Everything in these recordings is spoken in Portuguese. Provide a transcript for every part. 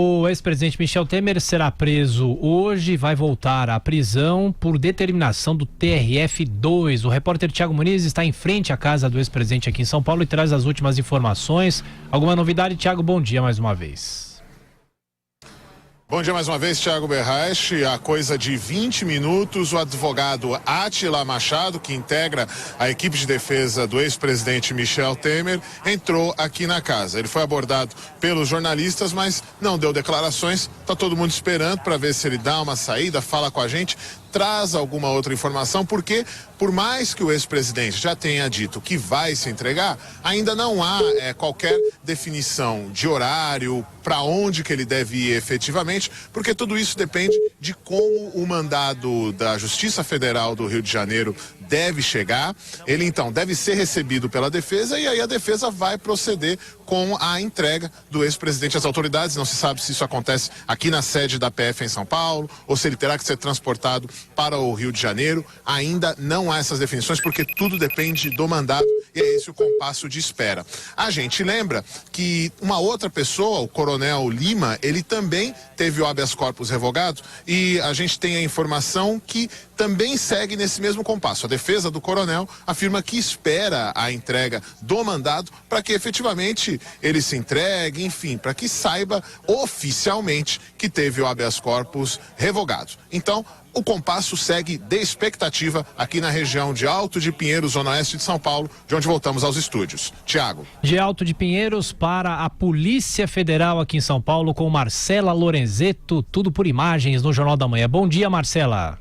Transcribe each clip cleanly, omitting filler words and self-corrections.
O ex-presidente Michel Temer será preso hoje e vai voltar à prisão por determinação do TRF2. O repórter Thiago Muniz está em frente à casa do ex-presidente aqui em São Paulo e traz as últimas informações. Alguma novidade, Thiago? Bom dia mais uma vez. Bom dia mais uma vez, Thiago Berrache. Há coisa de 20 minutos, o advogado Átila Machado, que integra a equipe de defesa do ex-presidente Michel Temer, entrou aqui na casa. Ele foi abordado pelos jornalistas, mas não deu declarações. Está todo mundo esperando para ver se ele dá uma saída, fala com a gente, traz alguma outra informação, porque por mais que o ex-presidente já tenha dito que vai se entregar, ainda não há qualquer definição de horário, para onde que ele deve ir efetivamente, porque tudo isso depende de como o mandado da Justiça Federal do Rio de Janeiro deve chegar. Ele então deve ser recebido pela defesa e aí a defesa vai proceder com a entrega do ex-presidente às autoridades. Não se sabe se isso acontece aqui na sede da PF em São Paulo ou se ele terá que ser transportado para o Rio de Janeiro. Ainda não há essas definições porque tudo depende do mandado e é esse o compasso de espera. A gente lembra que uma outra pessoa, o Coronel Lima, ele também teve o habeas corpus revogado e a gente tem a informação que também segue nesse mesmo compasso. A defesa do coronel afirma que espera a entrega do mandado para que efetivamente ele se entregue, enfim, para que saiba oficialmente que teve o habeas corpus revogado. Então, o compasso segue de expectativa aqui na região de Alto de Pinheiros, zona oeste de São Paulo, de onde voltamos aos estúdios. Tiago. De Alto de Pinheiros para a Polícia Federal aqui em São Paulo com Marcela Lorenzetto, tudo por imagens no Jornal da Manhã. Bom dia, Marcela.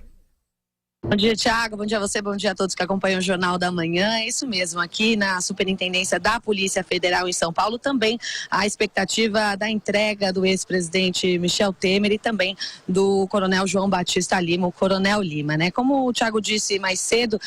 Bom dia, Thiago. Bom dia a você, bom dia a todos que acompanham o Jornal da Manhã. É isso mesmo, aqui na Superintendência da Polícia Federal em São Paulo, também a expectativa da entrega do ex-presidente Michel Temer e também do Coronel João Batista Lima, o Coronel Lima, né? Como o Thiago disse mais cedo,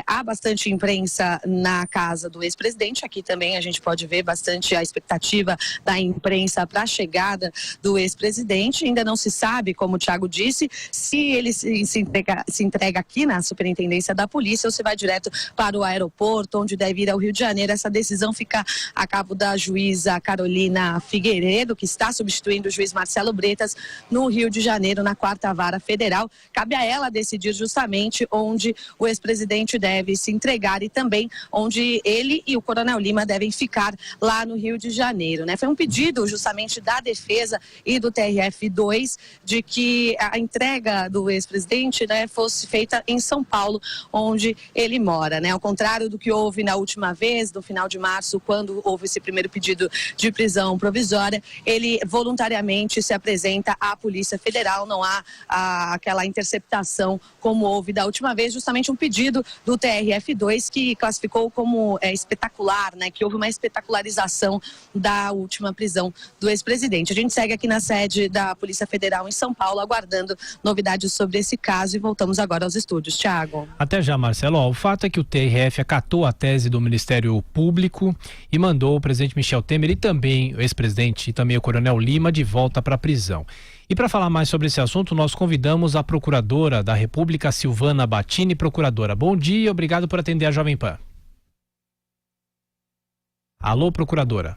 há bastante imprensa na casa do ex-presidente. Aqui também a gente pode ver bastante a expectativa da imprensa para a chegada do ex-presidente. Ainda não se sabe, como o Thiago disse, se ele se entrega aqui na Superintendência da Polícia ou se vai direto para o aeroporto, onde deve ir ao Rio de Janeiro. Essa decisão fica a cabo da juíza Carolina Figueiredo, que está substituindo o juiz Marcelo Bretas no Rio de Janeiro, na 4ª Vara Federal. Cabe a ela decidir justamente onde o ex-presidente deve se entregar e também onde ele e o Coronel Lima devem ficar lá no Rio de Janeiro, né? Foi um pedido justamente da defesa e do TRF2 de que a entrega do ex-presidente, né, fosse feita em São Paulo, onde ele mora, né? Ao contrário do que houve na última vez, no final de março, quando houve esse primeiro pedido de prisão provisória, ele voluntariamente se apresenta à Polícia Federal, não há aquela interceptação como houve da última vez, justamente um pedido do TRF2 que classificou como espetacular, né? Que houve uma espetacularização da última prisão do ex-presidente. A gente segue aqui na sede da Polícia Federal em São Paulo, aguardando novidades sobre esse caso e voltamos agora aos estúdios. Thiago. Até já, Marcelo. O fato é que o TRF acatou a tese do Ministério Público e mandou o presidente Michel Temer e também o ex-presidente e também o Coronel Lima de volta para a prisão. E para falar mais sobre esse assunto, nós convidamos a procuradora da República, Silvana Battini. Procuradora, bom dia, obrigado por atender a Jovem Pan. Alô, procuradora.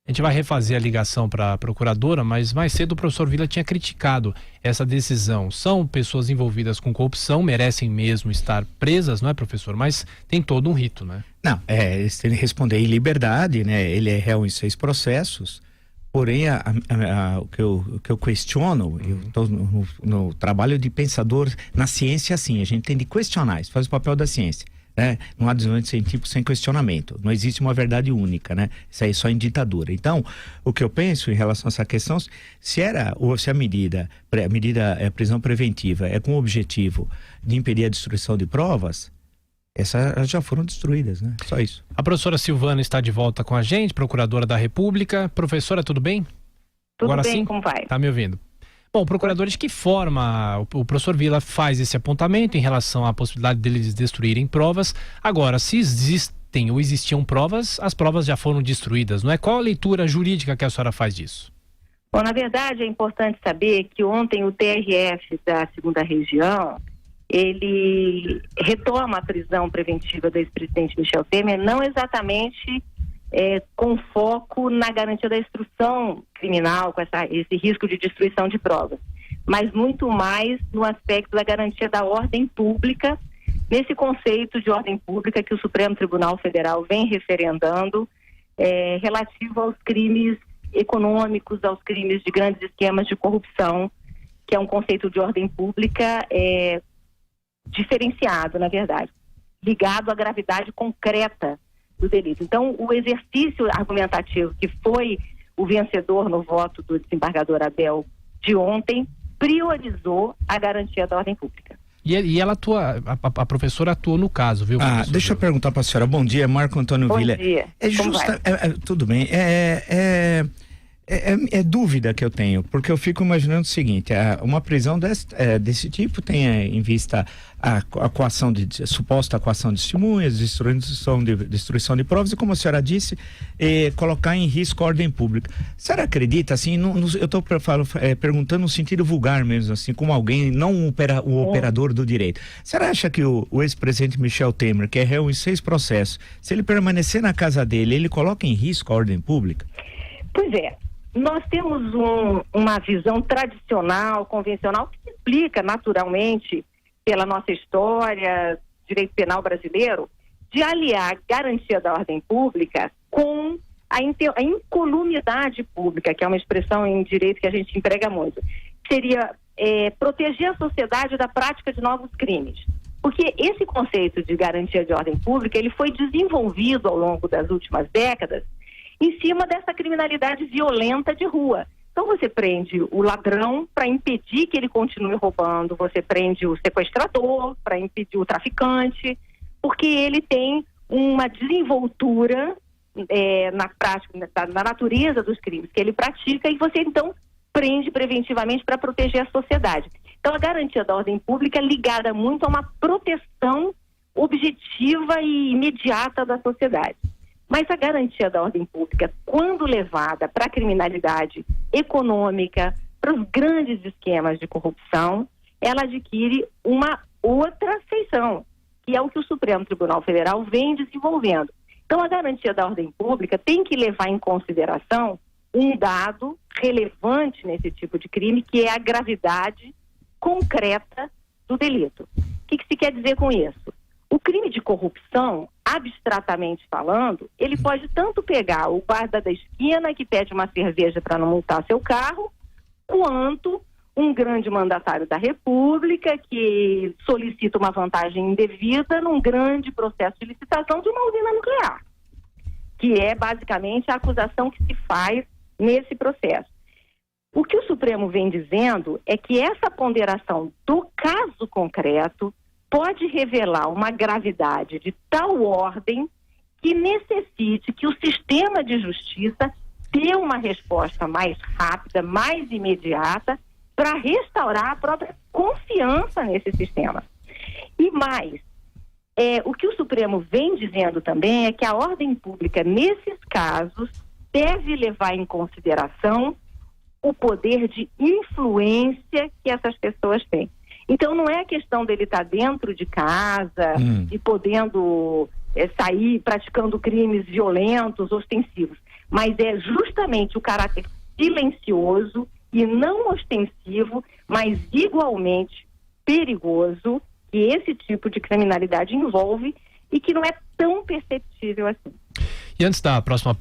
A gente vai refazer a ligação para a procuradora, mas mais cedo o professor Vila tinha criticado essa decisão. São pessoas envolvidas com corrupção, merecem mesmo estar presas, não é, professor? Mas tem todo um rito, né? Não, eles têm que responder em liberdade, né? Ele é réu em 6 processos, porém o que eu questiono, eu estou no trabalho de pensador na ciência, assim, a gente tem de questionar, isso faz o papel da ciência. Né? Não há desenvolvimento científico sem questionamento. Não existe uma verdade única, né? Isso aí é só em ditadura. Então, o que eu penso em relação a essa questão, se a medida prisão preventiva é com o objetivo de impedir a destruição de provas, essas já foram destruídas, né? Só isso. A professora Silvana está de volta com a gente, procuradora da República. Professora, tudo bem? Tudo Agora bem, sim? como vai? Tá me ouvindo? Bom, procuradores, que forma o professor Vila faz esse apontamento em relação à possibilidade deles destruírem provas? Agora, se existem ou existiam provas, as provas já foram destruídas, não é? Qual a leitura jurídica que a senhora faz disso? Bom, na verdade é importante saber que ontem o TRF da 2ª Região, ele retoma a prisão preventiva do ex-presidente Michel Temer, não exatamente com foco na garantia da instrução criminal, com esse risco de destruição de provas, mas muito mais no aspecto da garantia da ordem pública, nesse conceito de ordem pública que o Supremo Tribunal Federal vem referendando, relativo aos crimes econômicos, aos crimes de grandes esquemas de corrupção, que é um conceito de ordem pública diferenciado, na verdade, ligado à gravidade concreta do delito. Então, o exercício argumentativo que foi o vencedor no voto do desembargador Abel de ontem priorizou a garantia da ordem pública. E ela atua, a professora atuou no caso, viu? Deixa eu perguntar para a senhora. Bom dia, Marco Antônio Villa. Bom dia. Tudo bem. É dúvida que eu tenho, porque eu fico imaginando o seguinte: uma prisão desse tipo tem em vista a suposta coação de testemunhas, destruição de provas e, como a senhora disse, colocar em risco a ordem pública. A senhora acredita, assim, eu estou perguntando no sentido vulgar mesmo, assim, como alguém, não um operador do direito. A senhora acha que o ex-presidente Michel Temer, que é réu em 6 processos, se ele permanecer na casa dele, ele coloca em risco a ordem pública? Pois é. Nós temos uma visão tradicional, convencional, que se explica naturalmente pela nossa história, direito penal brasileiro, de aliar a garantia da ordem pública com a incolumidade pública, que é uma expressão em direito que a gente emprega muito. Seria proteger a sociedade da prática de novos crimes. Porque esse conceito de garantia de ordem pública, ele foi desenvolvido ao longo das últimas décadas em cima dessa criminalidade violenta de rua. Então você prende o ladrão para impedir que ele continue roubando, você prende o sequestrador para impedir o traficante, porque ele tem uma desenvoltura na prática, na natureza dos crimes que ele pratica, e você então prende preventivamente para proteger a sociedade. Então a garantia da ordem pública é ligada muito a uma proteção objetiva e imediata da sociedade. Mas a garantia da ordem pública, quando levada para a criminalidade econômica, para os grandes esquemas de corrupção, ela adquire uma outra feição, que é o que o Supremo Tribunal Federal vem desenvolvendo. Então, a garantia da ordem pública tem que levar em consideração um dado relevante nesse tipo de crime, que é a gravidade concreta do delito. O que se quer dizer com isso? O crime de corrupção, abstratamente falando, ele pode tanto pegar o guarda da esquina que pede uma cerveja para não multar seu carro, quanto um grande mandatário da República que solicita uma vantagem indevida num grande processo de licitação de uma usina nuclear, que é basicamente a acusação que se faz nesse processo. O que o Supremo vem dizendo é que essa ponderação do caso concreto pode revelar uma gravidade de tal ordem que necessite que o sistema de justiça dê uma resposta mais rápida, mais imediata, para restaurar a própria confiança nesse sistema. E mais, o que o Supremo vem dizendo também é que a ordem pública, nesses casos, deve levar em consideração o poder de influência que essas pessoas têm. Então não é a questão dele estar dentro de casa e podendo sair praticando crimes violentos, ostensivos, mas é justamente o caráter silencioso e não ostensivo, mas igualmente perigoso que esse tipo de criminalidade envolve e que não é tão perceptível assim. E antes da próxima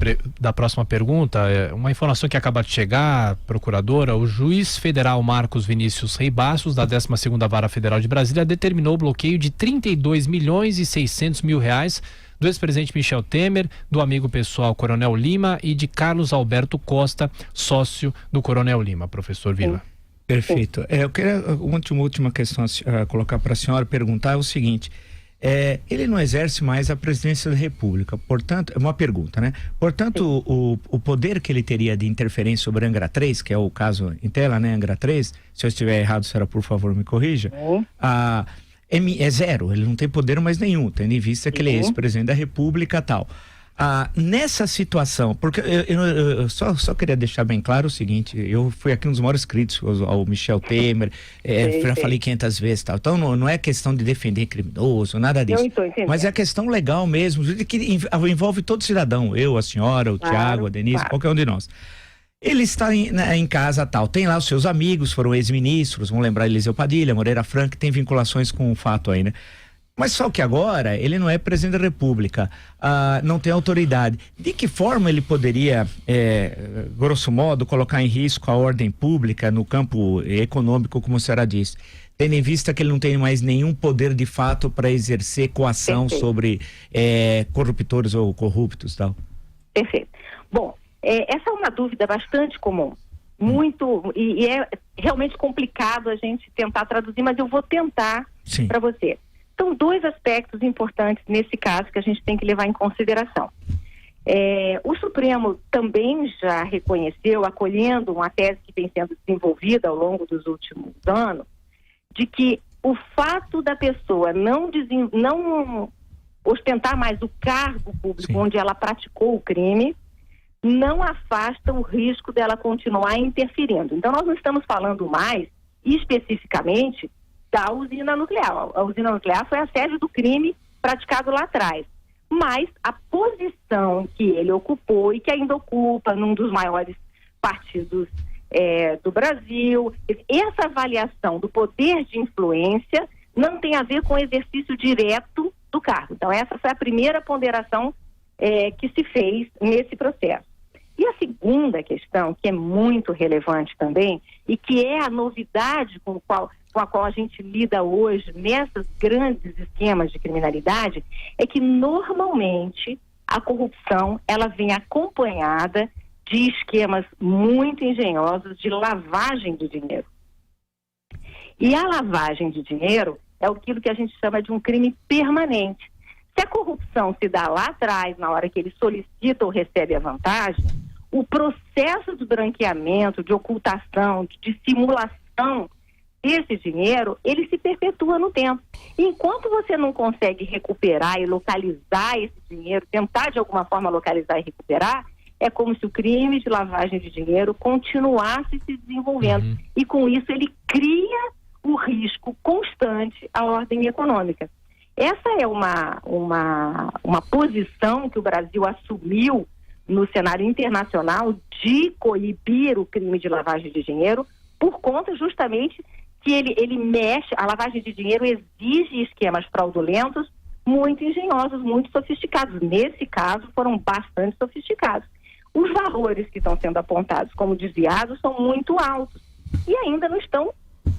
pergunta, uma informação que acaba de chegar, procuradora: o juiz federal Marcos Vinícius Reibastos, da 12ª Vara Federal de Brasília, determinou o bloqueio de 32.600.000 reais do ex-presidente Michel Temer, do amigo pessoal Coronel Lima e de Carlos Alberto Costa, sócio do Coronel Lima. Professor Villa. Perfeito. Eu queria uma última questão a colocar para a senhora, perguntar o seguinte: ele não exerce mais a presidência da República, portanto, é uma pergunta, né? Portanto, o poder que ele teria de interferência sobre a Angra 3, que é o caso em tela, né, Angra 3, se eu estiver errado, senhora, por favor, me corrija, é zero, ele não tem poder mais nenhum, tendo em vista que ele é ex-presidente da República e tal. Nessa situação, porque eu só queria deixar bem claro o seguinte: eu fui aqui um dos maiores críticos ao Michel Temer, já falei 500 vezes, tal. Então não é questão de defender criminoso, nada disso. Mas é questão legal mesmo, que envolve todo cidadão, eu, a senhora, o Tiago, a Denise, qualquer um de nós. Ele está em casa, tal, tem lá os seus amigos, foram ex-ministros, vamos lembrar Eliseu Padilha, Moreira Franco, que tem vinculações com o fato aí, né? Mas só que agora ele não é presidente da República, não tem autoridade. De que forma ele poderia, grosso modo, colocar em risco a ordem pública no campo econômico, como a senhora disse, tendo em vista que ele não tem mais nenhum poder de fato para exercer coação sobre corruptores ou corruptos, tal? Perfeito. Bom, essa é uma dúvida bastante comum, e é realmente complicado a gente tentar traduzir, mas eu vou tentar para você. São dois aspectos importantes nesse caso que a gente tem que levar em consideração. O Supremo também já reconheceu, acolhendo uma tese que vem sendo desenvolvida ao longo dos últimos anos, de que o fato da pessoa não ostentar mais o cargo público onde ela praticou o crime, não afasta o risco dela continuar interferindo. Então, nós não estamos falando mais, especificamente, da usina nuclear. A usina nuclear foi a sede do crime praticado lá atrás. Mas a posição que ele ocupou e que ainda ocupa num dos maiores partidos do Brasil, essa avaliação do poder de influência não tem a ver com o exercício direto do cargo. Então, essa foi a primeira ponderação que se fez nesse processo. E a segunda questão, que é muito relevante também, e que é a novidade com a qual a gente lida hoje nesses grandes esquemas de criminalidade, é que normalmente a corrupção ela vem acompanhada de esquemas muito engenhosos de lavagem de dinheiro. E a lavagem de dinheiro é aquilo que a gente chama de um crime permanente. Se a corrupção se dá lá atrás, na hora que ele solicita ou recebe a vantagem, o processo de branqueamento, de ocultação, de dissimulação desse dinheiro, ele se perpetua no tempo. Enquanto você não consegue recuperar e localizar esse dinheiro, tentar de alguma forma localizar e recuperar, é como se o crime de lavagem de dinheiro continuasse se desenvolvendo. E com isso ele cria o risco constante à ordem econômica. Essa é uma posição que o Brasil assumiu no cenário internacional de coibir o crime de lavagem de dinheiro por conta justamente que ele mexe, a lavagem de dinheiro exige esquemas fraudulentos muito engenhosos, muito sofisticados. Nesse caso, foram bastante sofisticados. Os valores que estão sendo apontados como desviados são muito altos e ainda não estão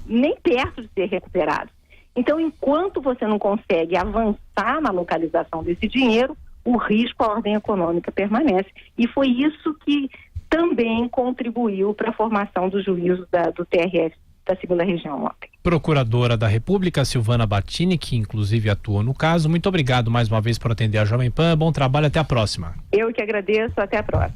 nem perto de ser recuperados. Então, enquanto você não consegue avançar na localização desse dinheiro, o risco à ordem econômica permanece. E foi isso que também contribuiu para a formação do juízo do TRF da segunda região ontem. Procuradora da República, Silvana Battini, que inclusive atuou no caso, muito obrigado mais uma vez por atender a Jovem Pan. Bom trabalho, até a próxima. Eu que agradeço, até a próxima.